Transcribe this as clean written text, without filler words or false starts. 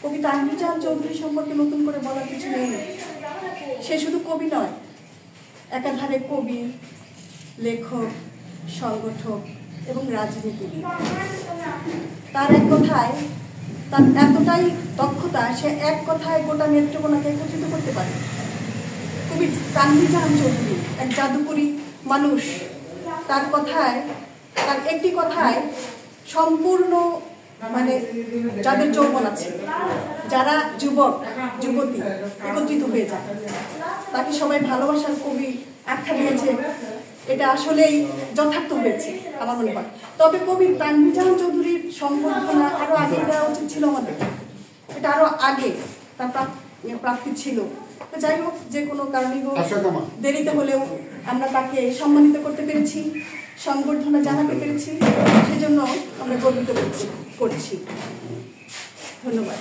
কবি তানভীর জাহান চৌধুরী সম্পর্কে নতুন করে বলার কিছু নেই। সে শুধু কবি নয়, একাধারে কবি, লেখক, সংগঠক এবং রাজনীতিবিদ। তার এক কথায়, তার এতটাই দক্ষতা, সে এক কথায় গোটা নেত্রকোনাকে একত্রিত করতে পারে। কবি তানভীর জাহান চৌধুরী এক জাদুকরী মানুষ। তার কথায়, তার একটি কথায় সম্পূর্ণ মানে যাদের যৌবন আছে, যারা যুবক যুবতী একত্রিত হয়ে যায়, তাকে সবাই ভালোবাসার কবি আখ্যা দিয়েছে। এটা আসলেই যথার্থ হয়েছে আমার মনে হয়। তবে কবি তানভীর জাহান চৌধুরীর সম্বর্ধনা আরো আগে দেওয়া উচিত ছিল আমাদের, এটা আরো আগে তার প্রাপ্তি ছিল। যাই হোক, যে কোনো কারণে হোক, দেরিতে হলেও আমরা তাকে সম্মানিত করতে পেরেছি, সংবর্ধনা জানাতে পেরেছি, সেজন্য আমরা গর্বিত করছি। ধন্যবাদ।